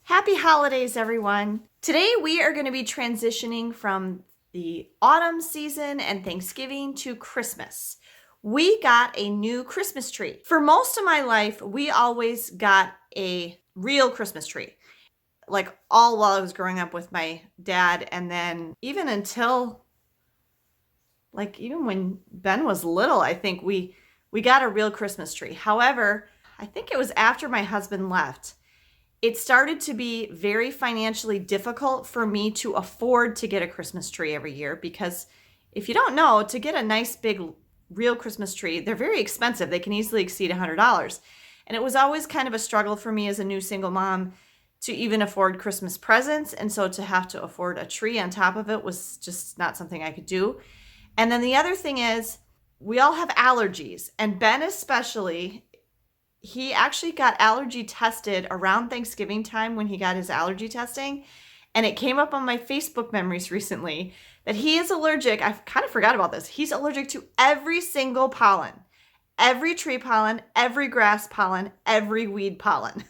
Happy holidays, everyone. Today we are going to be transitioning from the autumn season and Thanksgiving to Christmas. We got a new Christmas tree. For most of my life, we always got a real Christmas tree. Like all while I was growing up with my dad, and then even until even when Ben was little, I think we got a real Christmas tree. However, I think it was after my husband left. It started to be very financially difficult for me to afford to get a Christmas tree every year because if you don't know, to get a nice big real Christmas tree, they're very expensive. They can easily exceed $100. And it was always kind of a struggle for me as a new single mom to even afford Christmas presents. And so to have to afford a tree on top of it was just not something I could do. And then the other thing is we all have allergies, and Ben especially. He actually got allergy tested around Thanksgiving time when he got his allergy testing. And it came up on my Facebook memories recently that he is allergic. I kind of forgot about this. He's allergic to every single pollen, every tree pollen, every grass pollen, every weed pollen.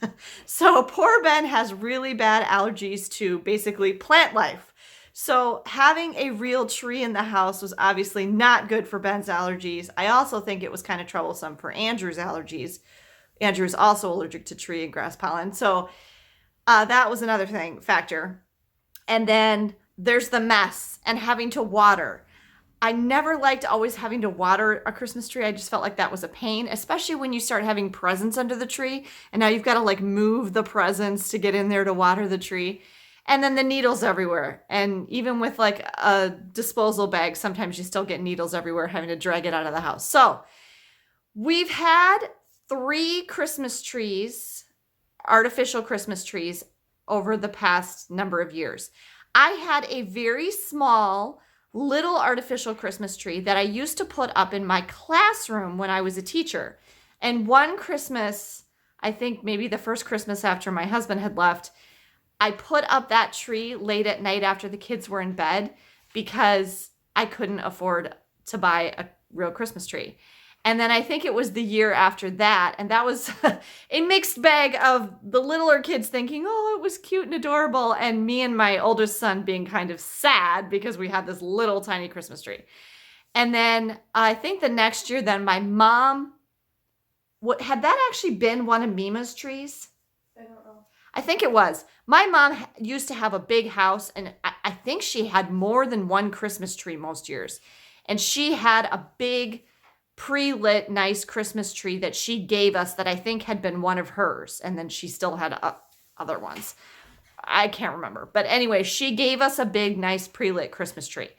So poor Ben has really bad allergies to basically plant life. So having a real tree in the house was obviously not good for Ben's allergies. I also think it was kind of troublesome for Andrew's allergies. Andrew is also allergic to tree and grass pollen. So that was another factor. And then there's the mess and having to water. I never liked always having to water a Christmas tree. I just felt like that was a pain, especially when you start having presents under the tree. And now you've got to move the presents to get in there to water the tree. And then the needles everywhere. And even with a disposal bag, sometimes you still get needles everywhere, having to drag it out of the house. So we've had 3 Christmas trees, artificial Christmas trees, over the past number of years. I had a very small, little artificial Christmas tree that I used to put up in my classroom when I was a teacher. And one Christmas, I think maybe the first Christmas after my husband had left, I put up that tree late at night after the kids were in bed because I couldn't afford to buy a real Christmas tree. And then I think it was the year after that, and that was a mixed bag of the littler kids thinking, oh, it was cute and adorable, and me and my oldest son being kind of sad because we had this little tiny Christmas tree. And then I think the next year, then my mom, had that actually been one of Mima's trees? I don't know. I think it was. My mom used to have a big house, and I think she had more than one Christmas tree most years. And she had a big pre-lit nice Christmas tree that she gave us that I think had been one of hers, and then she still had other ones. I can't remember, but anyway, she gave us a big nice pre-lit Christmas tree,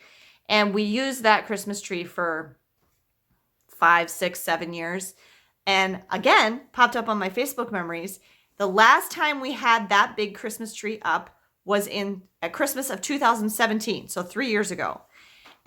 and we used that Christmas tree for 5, 6, 7 years. And again, popped up on my Facebook memories, the last time we had that big Christmas tree up was at Christmas of 2017, so 3 years ago.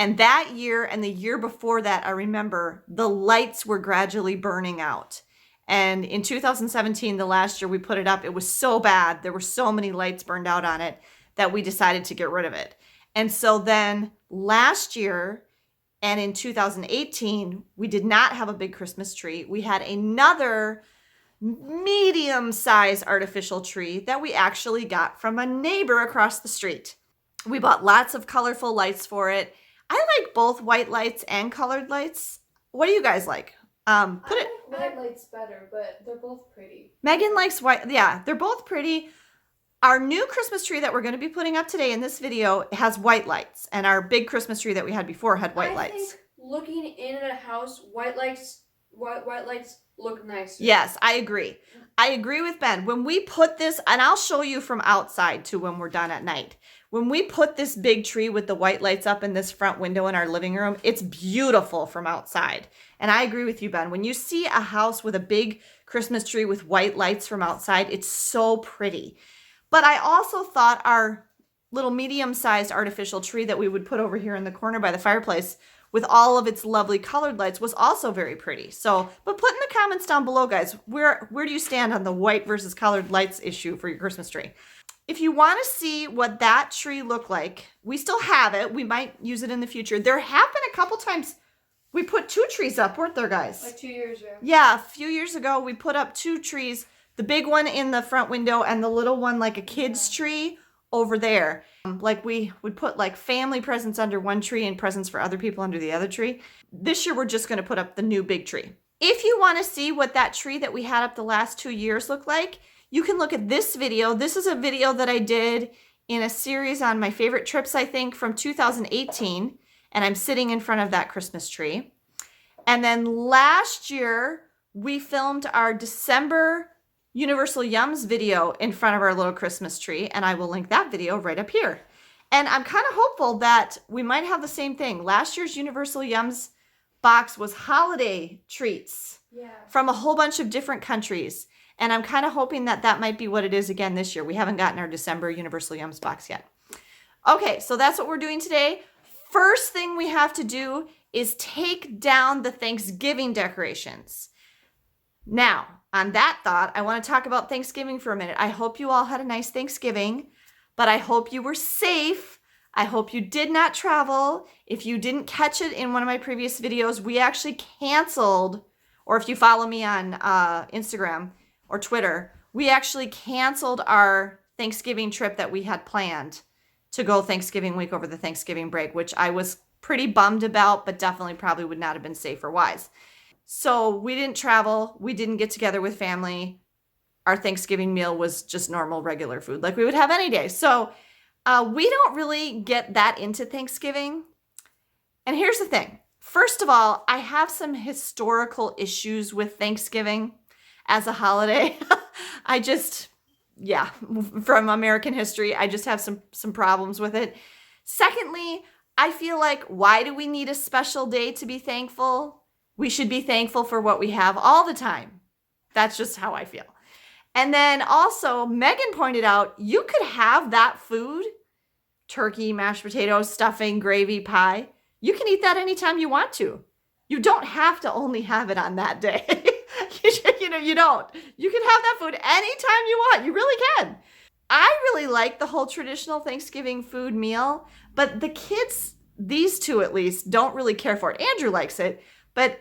And that year and the year before that, I remember the lights were gradually burning out. And in 2017, the last year we put it up, it was so bad. There were so many lights burned out on it that we decided to get rid of it. And so then last year and in 2018, we did not have a big Christmas tree. We had another medium-sized artificial tree that we actually got from a neighbor across the street. We bought lots of colorful lights for it. I like both white lights and colored lights. What do you guys like? I like white lights better, but they're both pretty. Megan likes white. Yeah, they're both pretty. Our new Christmas tree that we're going to be putting up today in this video has white lights. And our big Christmas tree that we had before had white lights. I think looking in a house, white lights look nicer. Yes, I agree. I agree with Ben. When we put this, and I'll show you from outside too when we're done at night. When we put this big tree with the white lights up in this front window in our living room, it's beautiful from outside. And I agree with you, Ben. When you see a house with a big Christmas tree with white lights from outside, it's so pretty. But I also thought our little medium-sized artificial tree that we would put over here in the corner by the fireplace with all of its lovely colored lights was also very pretty. So, but put in the comments down below, guys, where do you stand on the white versus colored lights issue for your Christmas tree? If you want to see what that tree looked like, we still have it. We might use it in the future. There have been a couple times we put 2 trees up, weren't there, guys? Like 2 years ago. Yeah, a few years ago, we put up 2 trees. The big one in the front window and the little one like a kid's tree over there. Like we would put like family presents under one tree and presents for other people under the other tree. This year we're just going to put up the new big tree. If you want to see what that tree that we had up the last 2 years looked like, you can look at this video. This is a video that I did in a series on my favorite trips, I think, from 2018. And I'm sitting in front of that Christmas tree. And then last year, we filmed our December Universal Yums video in front of our little Christmas tree. And I will link that video right up here. And I'm kind of hopeful that we might have the same thing. Last year's Universal Yums box was holiday treats from a whole bunch of different countries. And I'm kind of hoping that that might be what it is again this year. We haven't gotten our December Universal Yums box yet. Okay, so that's what we're doing today. First thing we have to do is take down the Thanksgiving decorations. Now, on that thought, I want to talk about Thanksgiving for a minute. I hope you all had a nice Thanksgiving, but I hope you were safe. I hope you did not travel. If you didn't catch it in one of my previous videos, we actually canceled, or if you follow me on Instagram or Twitter, we actually canceled our Thanksgiving trip that we had planned to go Thanksgiving week over the Thanksgiving break, which I was pretty bummed about, but definitely probably would not have been safe or wise. So we didn't travel. We didn't get together with family. Our Thanksgiving meal was just normal, regular food like we would have any day. So we don't really get that into Thanksgiving. And here's the thing. First of all, I have some historical issues with Thanksgiving as a holiday. From American history, I just have some problems with it. Secondly, I feel like, why do we need a special day to be thankful? We should be thankful for what we have all the time. That's just how I feel. And then also, Megan pointed out, you could have that food, turkey, mashed potatoes, stuffing, gravy, pie. You can eat that anytime you want to. You don't have to only have it on that day. You don't. You can have that food anytime you want. You really can. I really like the whole traditional Thanksgiving food meal, but the kids, these two at least, don't really care for it. Andrew likes it, but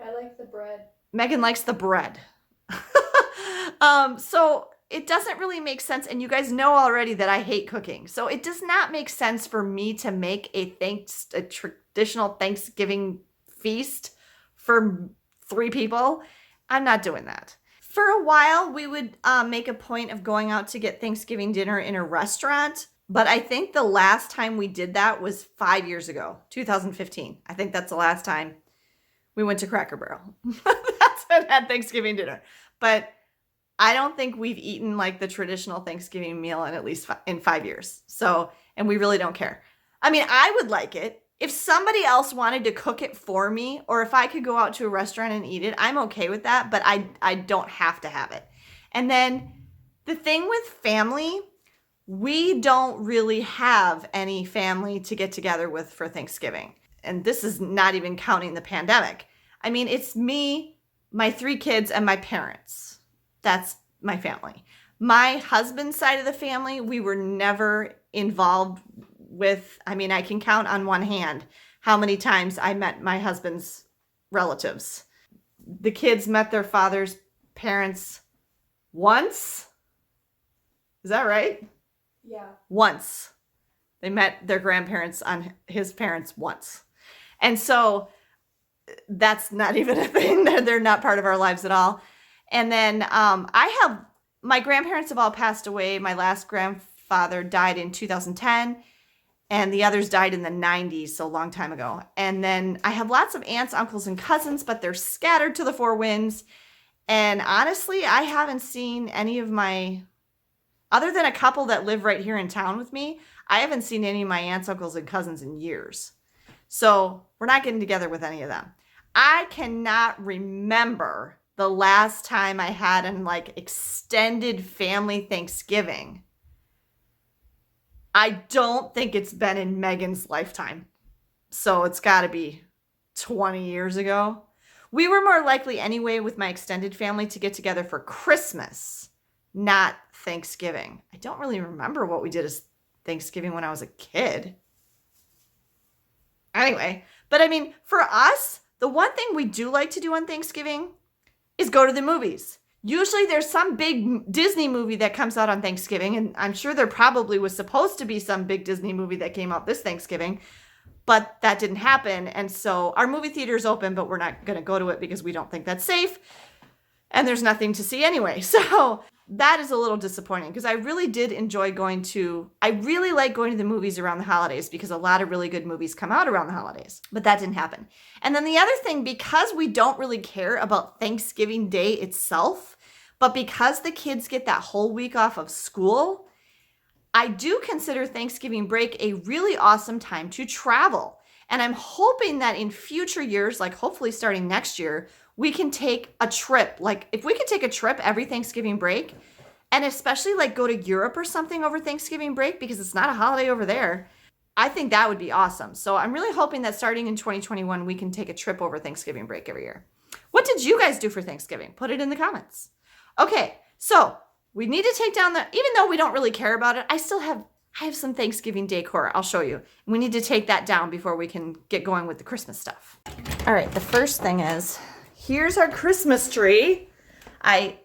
I like the bread. Megan likes the bread. So it doesn't really make sense. And you guys know already that I hate cooking. So it does not make sense for me to make a traditional Thanksgiving feast for 3 people. I'm not doing that. For a while, we would make a point of going out to get Thanksgiving dinner in a restaurant. But I think the last time we did that was 5 years ago, 2015. I think that's the last time we went to Cracker Barrel. That's when I had Thanksgiving dinner. But I don't think we've eaten like the traditional Thanksgiving meal in at least in 5 years. So, and we really don't care. I mean, I would like it. If somebody else wanted to cook it for me, or if I could go out to a restaurant and eat it, I'm okay with that, but I don't have to have it. And then the thing with family, we don't really have any family to get together with for Thanksgiving. And this is not even counting the pandemic. I mean, it's me, my 3 kids, and my parents. That's my family. My husband's side of the family, we were never involved with. I mean, I can count on one hand how many times I met my husband's relatives. The kids met their father's parents once. Is that right? Yeah. Once. They met their grandparents on his parents once. And so that's not even a thing. They're not part of our lives at all. And then my grandparents have all passed away. My last grandfather died in 2010. And the others died in the 90s, so a long time ago. And then I have lots of aunts, uncles, and cousins, but they're scattered to the 4 winds. And honestly, I haven't seen any of my, other than a couple that live right here in town with me, I haven't seen any of my aunts, uncles, and cousins in years. So we're not getting together with any of them. I cannot remember the last time I had an extended family Thanksgiving. I don't think it's been in Megan's lifetime. So it's got to be 20 years ago. We were more likely anyway with my extended family to get together for Christmas, not Thanksgiving. I don't really remember what we did as Thanksgiving when I was a kid. Anyway, but I mean, for us, the one thing we do like to do on Thanksgiving is go to the movies. Usually there's some big Disney movie that comes out on Thanksgiving, and I'm sure there probably was supposed to be some big Disney movie that came out this Thanksgiving, but that didn't happen. And so our movie theater is open, but we're not going to go to it because we don't think that's safe. And there's nothing to see anyway. So that is a little disappointing because I really did enjoy I really like going to the movies around the holidays because a lot of really good movies come out around the holidays, but that didn't happen. And then the other thing, because we don't really care about Thanksgiving Day itself, but because the kids get that whole week off of school, I do consider Thanksgiving break a really awesome time to travel. And I'm hoping that in future years, like hopefully starting next year, we can take a trip. Like if we could take a trip every Thanksgiving break, and especially like go to Europe or something over Thanksgiving break because it's not a holiday over there, I think that would be awesome. So I'm really hoping that starting in 2021, we can take a trip over Thanksgiving break every year. What did you guys do for Thanksgiving? Put it in the comments. Okay, so we need to take down even though we don't really care about it, I have some Thanksgiving decor. I'll show you. We need to take that down before we can get going with the Christmas stuff. All right, the first thing is, here's our Christmas tree. I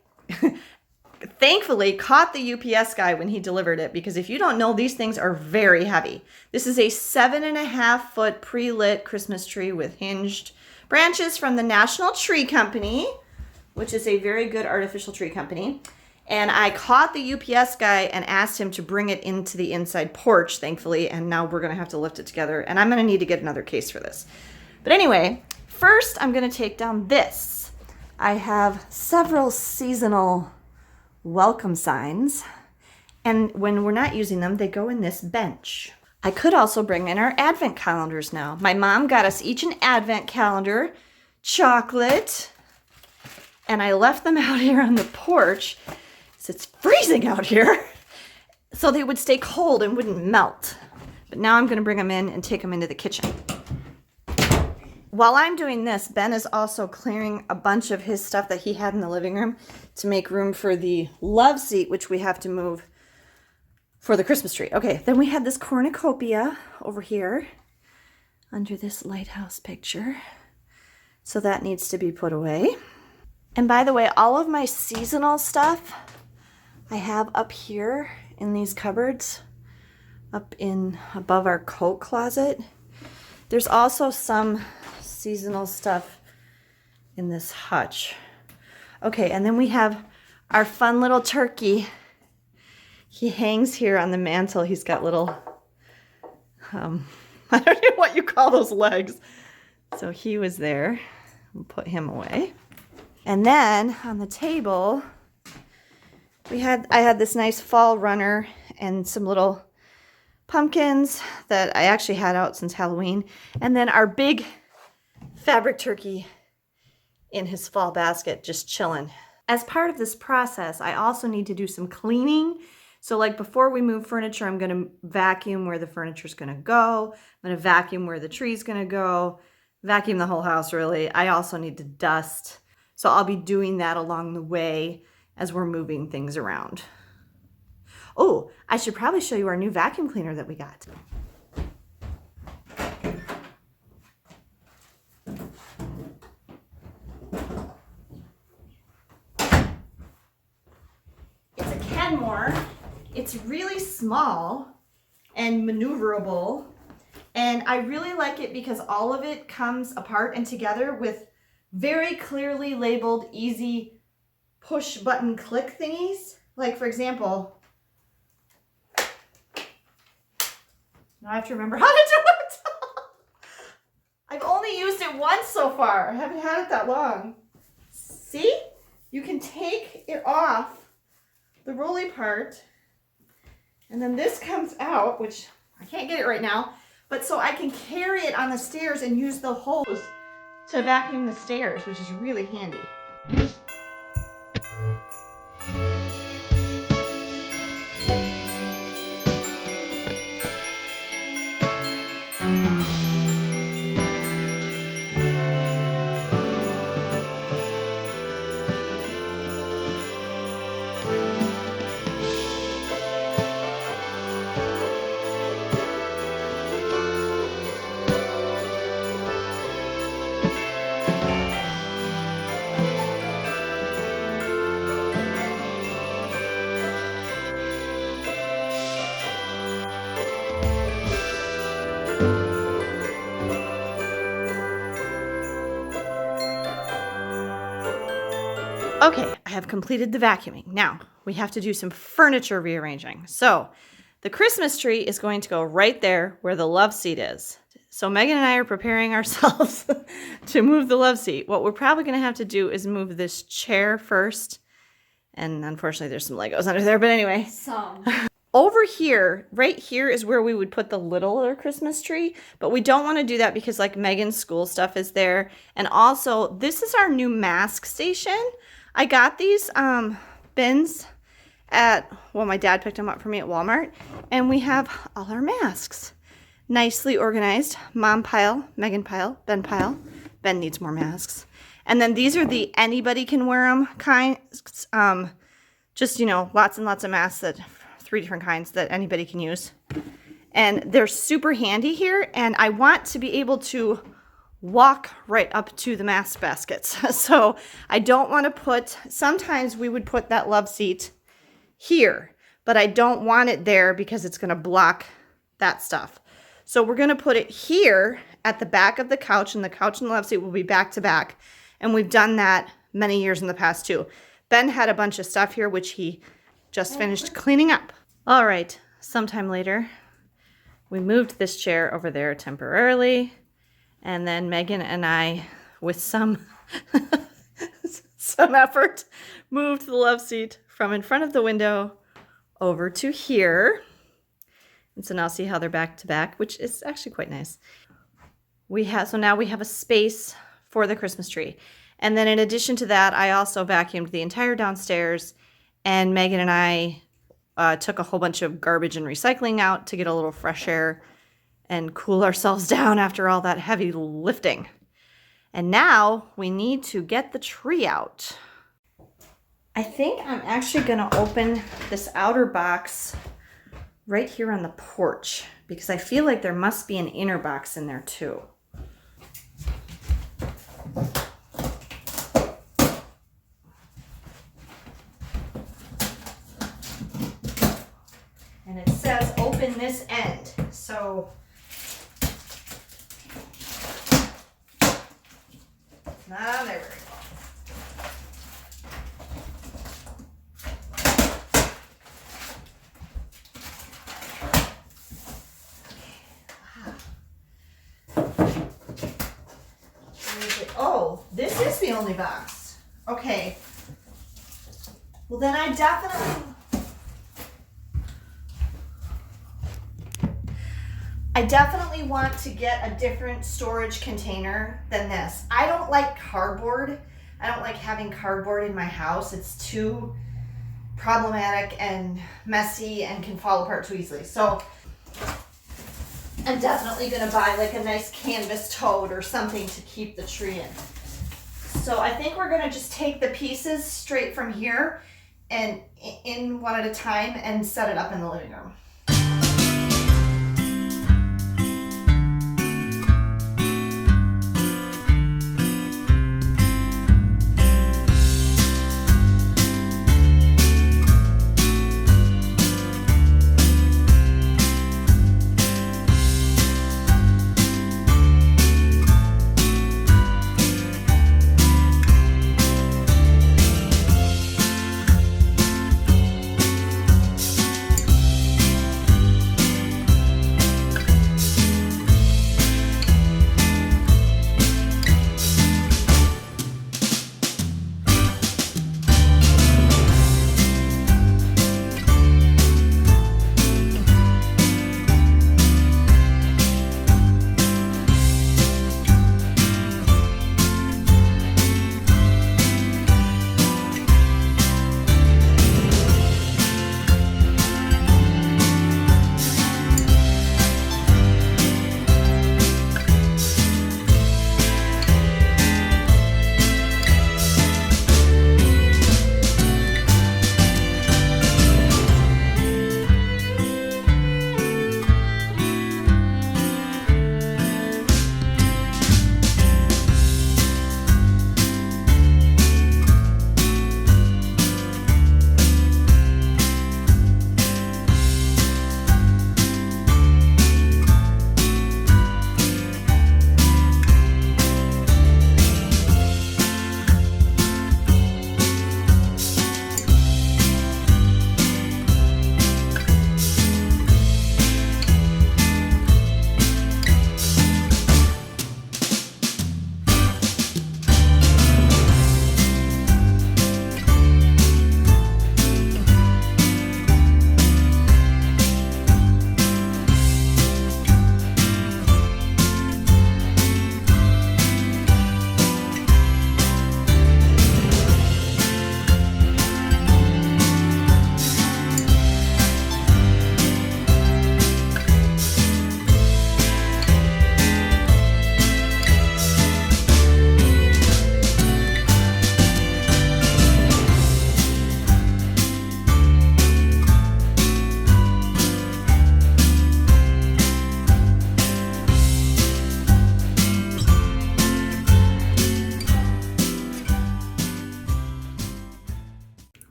thankfully caught the UPS guy when he delivered it because if you don't know, these things are very heavy. This is a 7.5-foot pre-lit Christmas tree with hinged branches from the National Tree Company, which is a very good artificial tree company. And I caught the UPS guy and asked him to bring it into the inside porch, thankfully, and now we're gonna have to lift it together, and I'm gonna need to get another case for this. But anyway, first I'm gonna take down this. I have several seasonal welcome signs, and when we're not using them, they go in this bench. I could also bring in our advent calendars now. My mom got us each an advent calendar, chocolate, and I left them out here on the porch. It's freezing out here, so they would stay cold and wouldn't melt. But now I'm going to bring them in and take them into the kitchen. While I'm doing this, Ben is also clearing a bunch of his stuff that he had in the living room to make room for the love seat, which we have to move for the Christmas tree. Okay, then we have this cornucopia over here under this lighthouse picture. So that needs to be put away. And by the way, all of my seasonal stuff I have up here in these cupboards, up in above our coat closet. There's also some seasonal stuff in this hutch. Okay, and then we have our fun little turkey. He hangs here on the mantle. He's got little, I don't know what you call those legs. So he was there. We'll put him away. And then on the table, I had this nice fall runner and some little pumpkins that I actually had out since Halloween. And then our big fabric turkey in his fall basket, just chilling. As part of this process, I also need to do some cleaning. So like before we move furniture, I'm gonna vacuum where the furniture's gonna go. I'm gonna vacuum where the tree's gonna go. Vacuum the whole house, really. I also need to dust. So I'll be doing that along the way as we're moving things around. Oh, I should probably show you our new vacuum cleaner that we got. It's a Kenmore. It's really small and maneuverable. And I really like it because all of it comes apart and together with very clearly labeled easy push button click thingies. Like for example, now I have to remember how to do it. I've only used it once so far. I haven't had it that long. See? You can take it off the rolly part and then this comes out, which I can't get it right now, but so I can carry it on the stairs and use the hose to vacuum the stairs, which is really handy. Okay, I have completed the vacuuming. Now, we have to do some furniture rearranging. So, the Christmas tree is going to go right there where the love seat is. So, Megan and I are preparing ourselves to move the love seat. What we're probably going to have to do is move this chair first. And unfortunately, there's some Legos under there. But anyway, over here, right here is where we would put the littler Christmas tree, but we don't want to do that because like Megan's school stuff is there. And also, this is our new mask station. I got these bins my dad picked them up for me at Walmart, and we have all our masks nicely organized. Mom pile, Megan pile, Ben pile. Ben needs more masks. And then these are the anybody can wear them kinds. Just, lots and lots of masks, 3 different kinds that anybody can use. And they're super handy here, and I want to be able to walk right up to the mask baskets. So I don't want to sometimes we would put that love seat here, but I don't want it there because it's going to block that stuff. So we're going to put it here at the back of the couch, and the couch and the love seat will be back to back. And we've done that many years in the past too. Ben had a bunch of stuff here, which he just finished cleaning up. All right, sometime later, we moved this chair over there temporarily. And then Megan and I, with some effort, moved the love seat from in front of the window over to here. And so now see how they're back to back, which is actually quite nice. So now we have a space for the Christmas tree. And then in addition to that, I also vacuumed the entire downstairs, and Megan and I took a whole bunch of garbage and recycling out to get a little fresh air and cool ourselves down after all that heavy lifting. And now we need to get the tree out. I think I'm actually going to open this outer box right here on the porch because I feel like there must be an inner box in there too. And it says open this end. So there we go. Oh, this is the only box. Okay. Well, then I definitely want to get a different storage container than this. I don't like cardboard. I don't like having cardboard in my house. It's too problematic and messy and can fall apart too easily. So I'm definitely going to buy like a nice canvas tote or something to keep the tree in. So I think we're going to just take the pieces straight from here and in one at a time and set it up in the living room.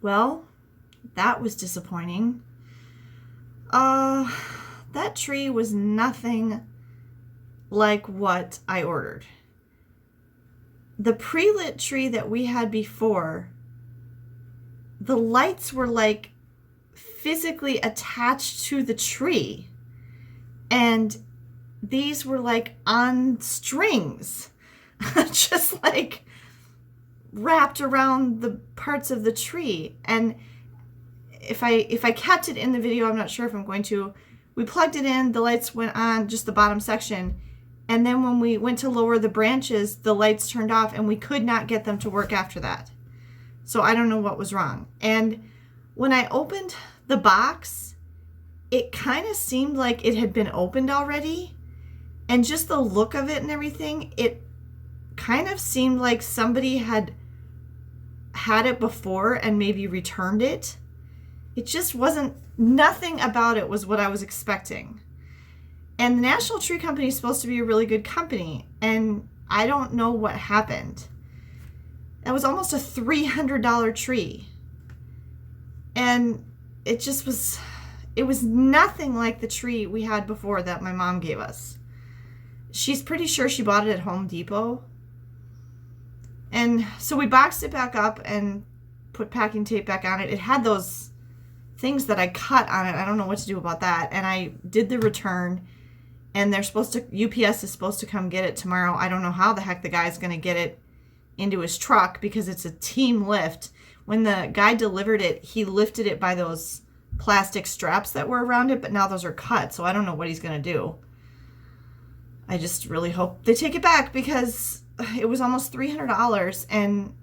Well, that was disappointing. That tree was nothing like what I ordered. The pre-lit tree that we had before, the lights were like physically attached to the tree. And these were like on strings, just like wrapped around the parts of the tree. And if I kept it in the video, I'm not sure if I'm going to, we plugged it in, the lights went on just the bottom section. And then when we went to lower the branches, the lights turned off and we could not get them to work after that. So I don't know what was wrong. And when I opened the box, it kind of seemed like it had been opened already. And just the look of it and everything, it kind of seemed like somebody had it before and maybe returned it. It just wasn't, nothing about it was what I was expecting. And the National Tree Company is supposed to be a really good company, and I don't know what happened. That was almost a $300 tree. And it just was, it was nothing like the tree we had before that my mom gave us. She's pretty sure she bought it at Home Depot. And so we boxed it back up and put packing tape back on it. It had those things that I cut on it. I don't know what to do about that. And I did the return, and they're supposed to, UPS is supposed to come get it tomorrow. I don't know how the heck the guy's going to get it into his truck because it's a team lift. When the guy delivered it, he lifted it by those plastic straps that were around it, but now those are cut, so I don't know what he's going to do. I just really hope they take it back because it was almost $300, and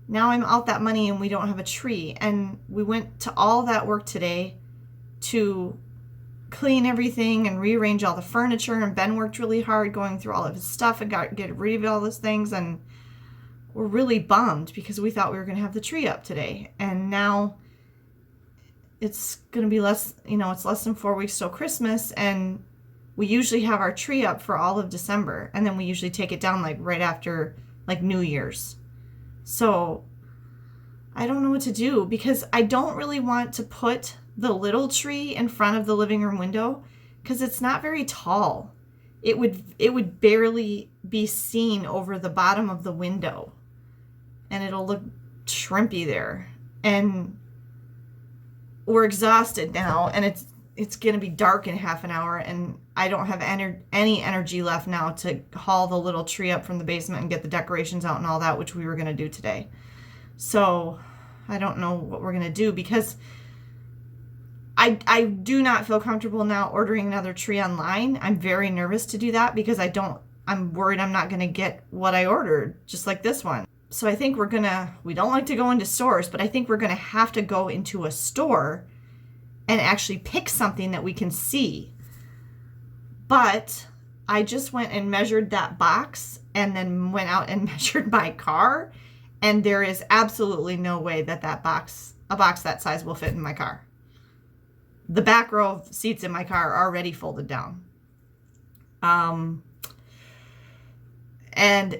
now I'm out that money and we don't have a tree. And we went to all that work today to clean everything and rearrange all the furniture, and Ben worked really hard going through all of his stuff and get rid of all those things, and we're really bummed because we thought we were going to have the tree up today, and now it's going to be less, it's less than 4 weeks till Christmas, and we usually have our tree up for all of December, and then we usually take it down like right after like New Year's. So I don't know what to do because I don't really want to put the little tree in front of the living room window because it's not very tall. It would barely be seen over the bottom of the window, and it'll look shrimpy there. And we're exhausted now, and it's going to be dark in half an hour, and I don't have any energy left now to haul the little tree up from the basement and get the decorations out and all that, which we were going to do today. So I don't know what we're going to do because I do not feel comfortable now ordering another tree online. I'm very nervous to do that because I'm worried I'm not going to get what I ordered, just like this one. So I think we don't like to go into stores, but I think we're going to have to go into a store and actually pick something that we can see. But I just went and measured that box and then went out and measured my car, and there is absolutely no way that a box that size will fit in my car. The back row of seats in my car are already folded down. And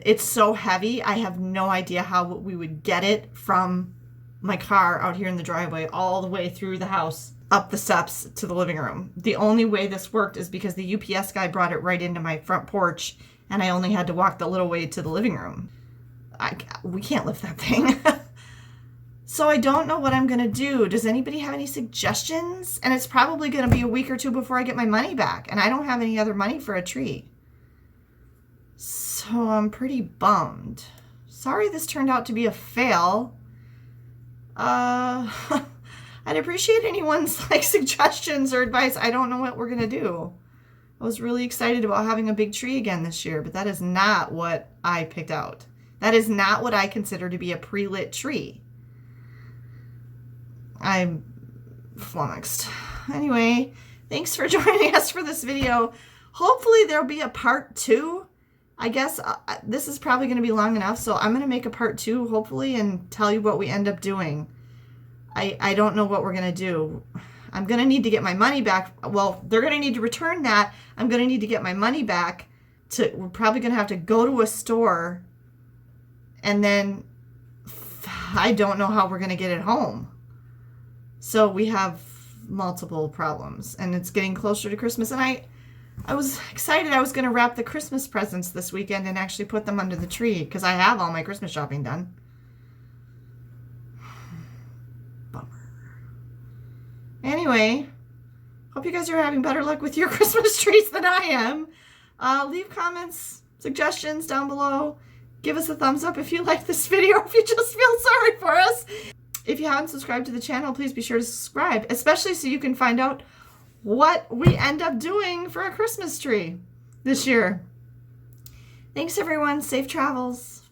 it's so heavy, I have no idea how we would get it from my car out here in the driveway all the way through the house, up the steps to the living room. The only way this worked is because the UPS guy brought it right into my front porch, and I only had to walk the little way to the living room. We can't lift that thing. So I don't know what I'm going to do. Does anybody have any suggestions? And it's probably going to be a week or two before I get my money back, and I don't have any other money for a tree. So I'm pretty bummed. Sorry this turned out to be a fail. I'd appreciate anyone's suggestions or advice. I don't know what we're going to do. I was really excited about having a big tree again this year, but that is not what I picked out. That is not what I consider to be a pre-lit tree. I'm flummoxed. Anyway, thanks for joining us for this video. Hopefully there'll be a part 2. I guess this is probably going to be long enough, so I'm going to make a part 2, hopefully, and tell you what we end up doing. I don't know what we're going to do. I'm going to need to get my money back. Well, they're going to need to return that. I'm going to need to get my money back. We're probably going to have to go to a store and then I don't know how we're going to get it home. So we have multiple problems, and it's getting closer to Christmas, and I was excited I was going to wrap the Christmas presents this weekend and actually put them under the tree because I have all my Christmas shopping done. Bummer. Anyway, hope you guys are having better luck with your Christmas trees than I am. Leave comments, suggestions down below. Give us a thumbs up if you like this video, if you just feel sorry for us. If you haven't subscribed to the channel, please be sure to subscribe, especially so you can find out what we end up doing for a Christmas tree this year. Thanks, everyone. Safe travels.